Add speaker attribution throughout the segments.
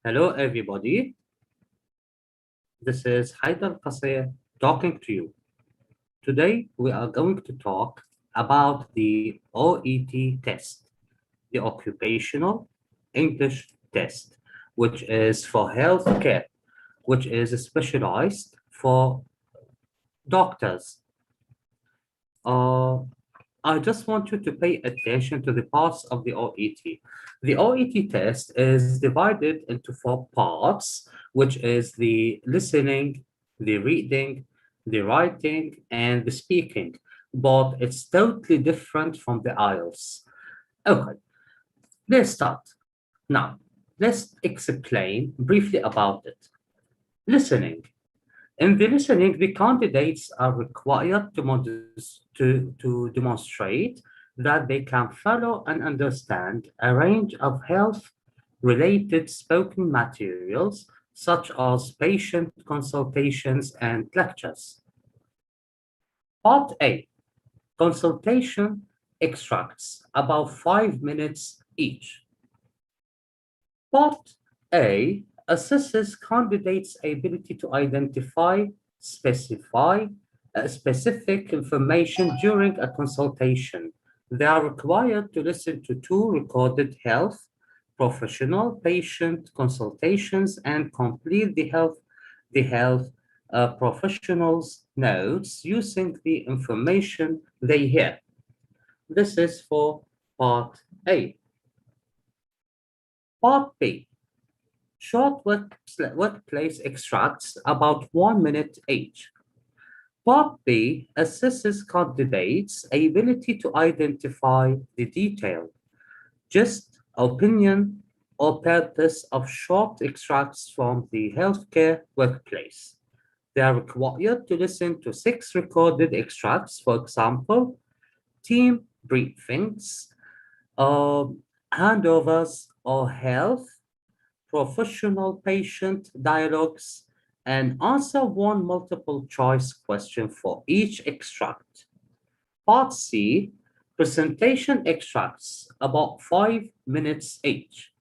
Speaker 1: Hello, everybody. This is Haidar Qasir talking to you. Today, we are going to talk about the OET test, the Occupational English Test, which is for healthcare, which is specialized for doctors. Uh, I just want you to pay attention to the parts of the OET. The OET test is divided into four parts, which is the listening, the reading, the writing, and the speaking. But it's totally different from the IELTS. Okay, let's start. Now, let's explain briefly about it. Listening. In the listening, the candidates are required to demonstrate that they can follow and understand a range of health-related spoken materials, such as patient consultations and lectures. Part A, consultation extracts, about 5 minutes each. Part A assesses candidates' ability to identify, specify specific information during a consultation. They are required to listen to two recorded health professional patient consultations and complete the health professionals' notes using the information they hear. This is for part A. Part B, short workplace extracts about 1 minute each. Part B assesses candidates' ability to identify the detail, gist, opinion, or purpose of short extracts from the healthcare workplace. They are required to listen to 6 recorded extracts, for example, team briefings, uh, handovers or health professional patient dialogues, and answer one multiple choice question for each extract. Part C, presentation extracts, about 5 minutes each.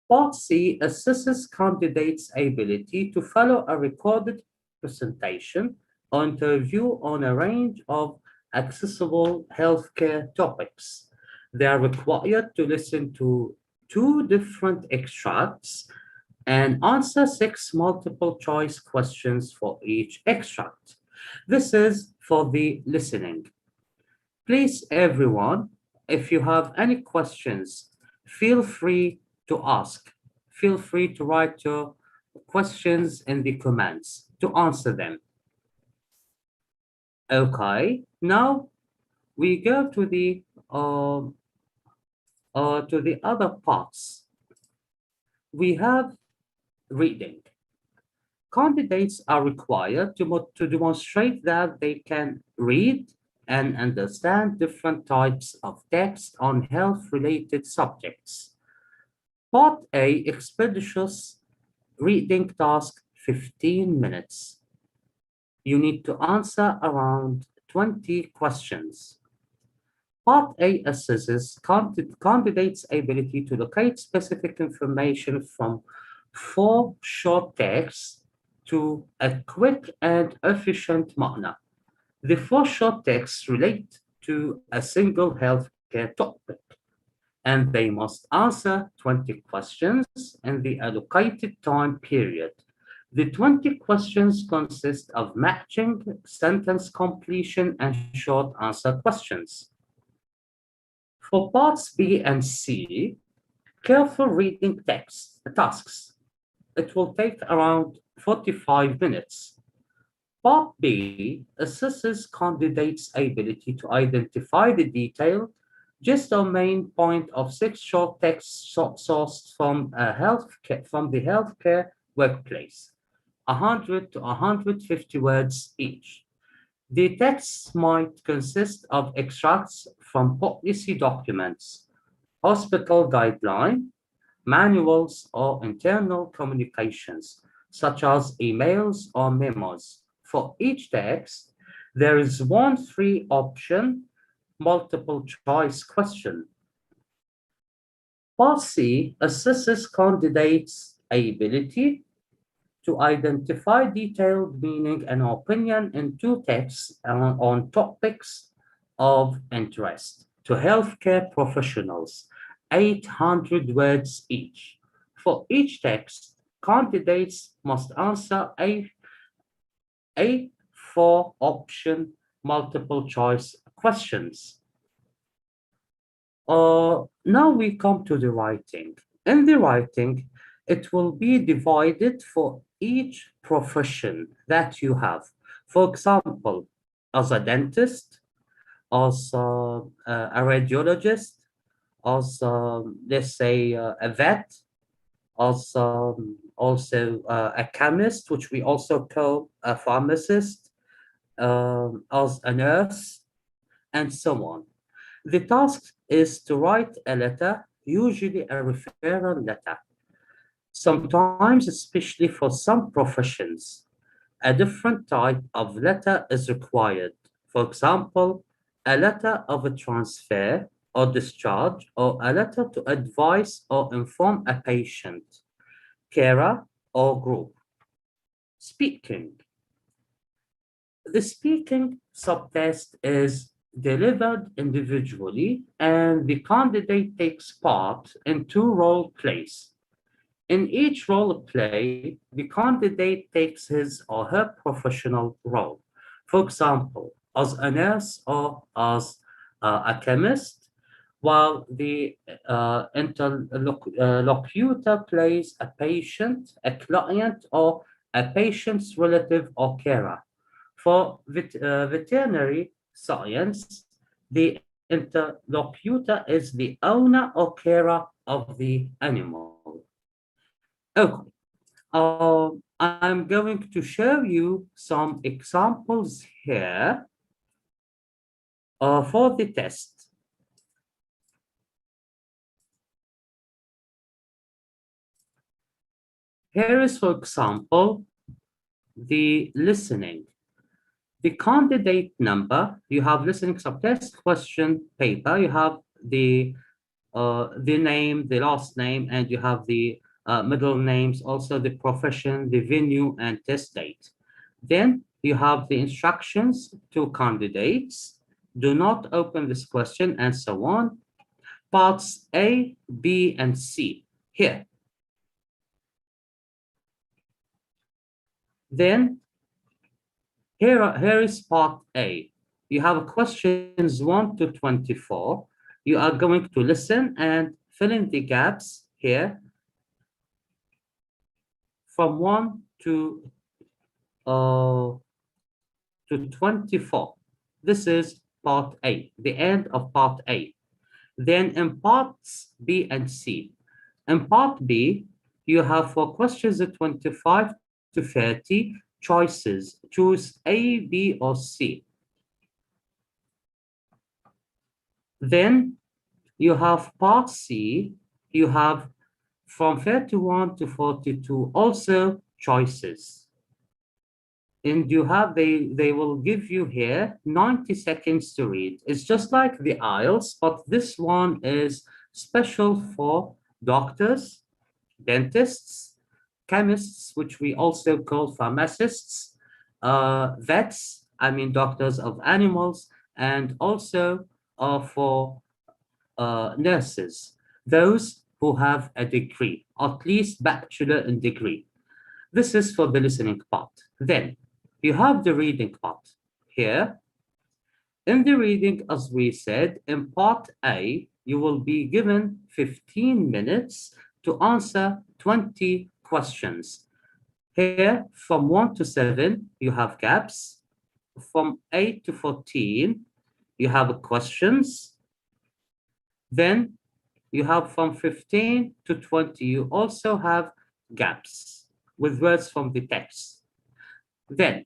Speaker 1: Part C assesses candidates' ability to follow a recorded presentation or interview on a range of accessible healthcare topics. They are required to listen to 2 different extracts and answer 6 multiple choice questions for each extract. This is for the listening. Please, everyone, if you have any questions, feel free to ask. Feel free to write your questions in the comments to answer them. Okay, now we go to the other parts. We have reading. Candidates are required to demonstrate that they can read and understand different types of text on health-related subjects. Part A, expeditious reading task, 15 minutes. You need to answer around 20 questions. Part A assesses candidates' ability to locate specific information from 4 short texts to a quick and efficient manner. The 4 short texts relate to a single healthcare topic, and they must answer 20 questions in the allocated time period. The 20 questions consist of matching, sentence completion, and short answer questions. For parts B and C, careful reading tasks. It will take around 45 minutes. Part B assesses candidates' ability to identify the detail, just a main point of 6 short texts sourced from the healthcare workplace, 100 to 150 words each. The texts might consist of extracts from policy documents, hospital guidelines, manuals, or internal communications, such as emails or memos. For each text, there is one free option multiple choice question. Part C assesses candidates' ability to identify detailed meaning and opinion in two texts on topics of interest to healthcare professionals, 800 words each. For each text, candidates must answer a four option multiple choice questions. Now we come to the writing. In the writing, it will be divided for each profession that you have. For example, as a dentist, as a radiologist, as let's say a vet, as also a chemist, which we also call a pharmacist, as a nurse, and so on. The task is to write a letter, usually a referral letter. Sometimes, especially for some professions, a different type of letter is required. For example, a letter of a transfer or discharge, or a letter to advise or inform a patient, carer, or group. Speaking. The speaking subtest is delivered individually, and the candidate takes part in two role plays. In each role play, the candidate takes his or her professional role. For example, as a nurse or as a chemist, while the interlocutor plays a patient, a client, or a patient's relative or carer. For veterinary science, the interlocutor is the owner or carer of the animal. Okay, I'm going to show you some examples here for the test. Here is, for example, the listening. The candidate number, you have listening subtest question paper, you have the name, the last name, and you have the middle names, also the profession, the venue, and test date. Then you have the instructions to candidates. Do not open this question, and so on. Parts A, B, and C here. Then here is part A. You have questions 1 to 24. You are going to listen and fill in the gaps here from 1 uh, to 24. This is part A, the end of part A. Then in parts B and C. In part B, you have for questions 25 to 30 choices. Choose A, B, or C. Then you have part C, you have from 31 to 42 also choices. And you have, they will give you here 90 seconds to read. It's just like the IELTS, but this one is special for doctors, dentists, chemists, which we also call pharmacists, vets, I mean doctors of animals, and also for nurses, those who have a degree, at least bachelor in degree. This is for the listening part. Then you have the reading part here. In the reading, as we said, in part A, you will be given 15 minutes to answer 20 questions. Here, from 1 to 7, you have gaps. From 8 to 14, you have questions. Then you have from 15 to 20, you also have gaps with words from the text. Then,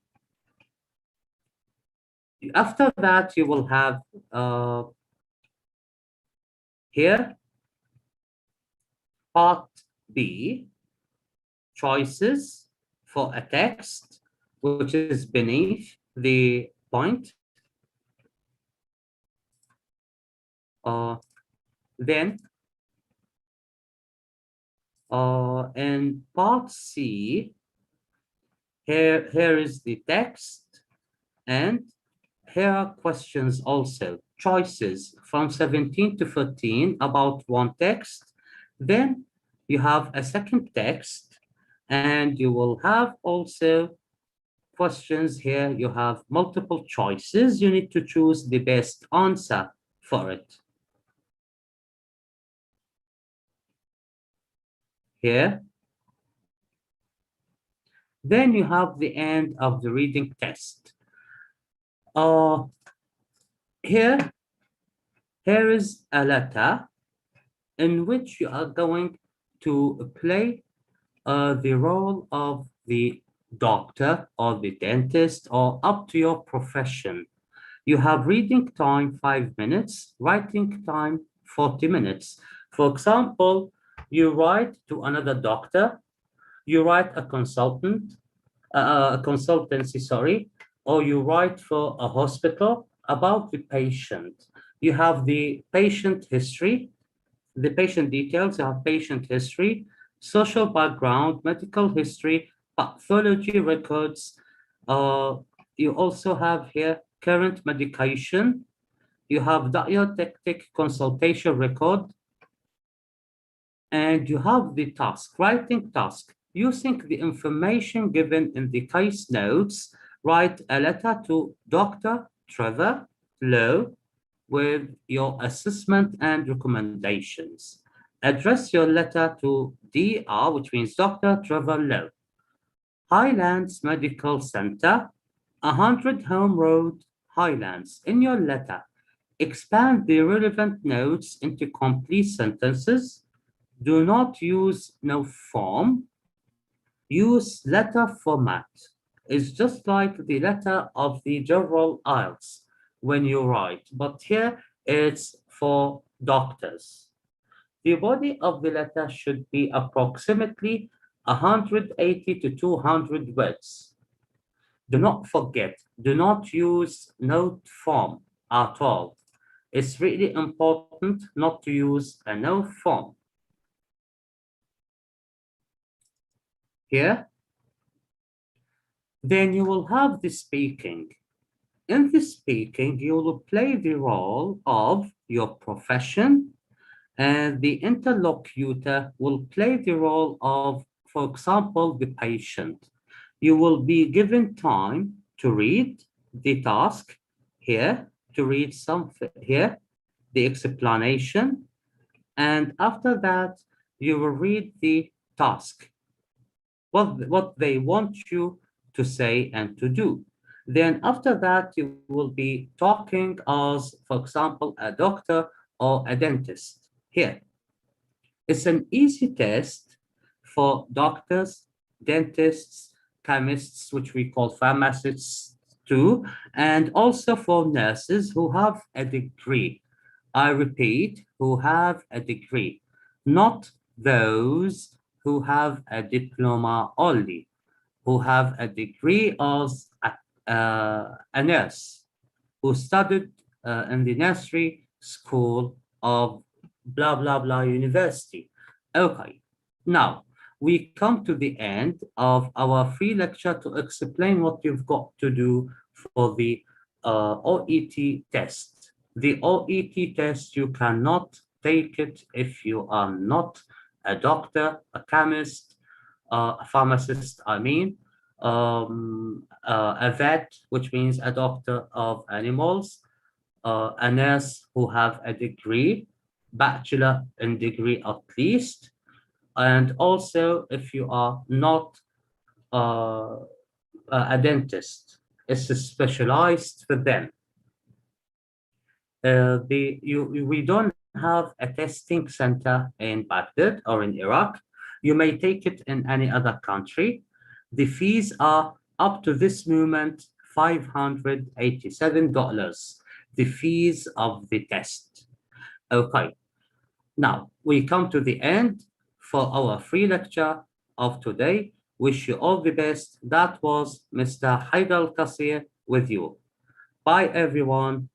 Speaker 1: after that, you will have here, part B, choices for a text, which is beneath the point. Then In part C, here is the text, and here are questions also, choices from 17 to 13 about one text. Then you have a second text, and you will have also questions here. You have multiple choices. You need to choose the best answer for it. Here. Then you have the end of the reading test. Uh, here, here is a letter in which you are going to play the role of the doctor or the dentist or up to your profession. You have reading time 5 minutes, writing time 40 minutes. For example, you write to another doctor, you write a consultancy, sorry, or you write for a hospital about the patient. You have the patient history, the patient details, you have patient history, social background, medical history, pathology records. You also have here current medication. You have diagnostic consultation record, and you have the task, writing task. Using the information given in the case notes, write a letter to Dr. Trevor Lowe with your assessment and recommendations. Address your letter to DR, which means Dr. Trevor Lowe, Highlands Medical Center, 100 Home Road, Highlands. In your letter, expand the relevant notes into complete sentences. Do not use no form. Use letter format. It's just like the letter of the general IELTS when you write, but here it's for doctors. The body of the letter should be approximately 180 to 200 words. Do not forget, do not use note form at all. It's really important not to use a note form. Here, then you will have the speaking. In the speaking, you will play the role of your profession, and the interlocutor will play the role of, for example, the patient. You will be given time to read the task here, to read something here, the explanation, and after that, you will read the task, what they want you to say and to do. Then after that, you will be talking as, for example, a doctor or a dentist. Here, it's an easy test for doctors, dentists, chemists, which we call pharmacists too, and also for nurses who have a degree. I repeat, who have a degree, not those who have a diploma only, who have a degree as a nurse, who studied in the nursery school of blah, blah, blah university. Okay, now we come to the end of our free lecture to explain what you've got to do for the OET test. The OET test, you cannot take it if you are not a doctor, a chemist, a pharmacist, I mean, a vet, which means a doctor of animals, a nurse who have a degree, bachelor in degree at least, and also if you are not uh, a dentist, it's specialized for them. We don't have a testing center in Baghdad or in Iraq. You may take it in any other country. The fees are up to this moment $587, the fees of the test. Okay, now we come to the end for our free lecture of today. Wish you all the best. That was Mr. Haidar Al-Qasir with you. Bye everyone.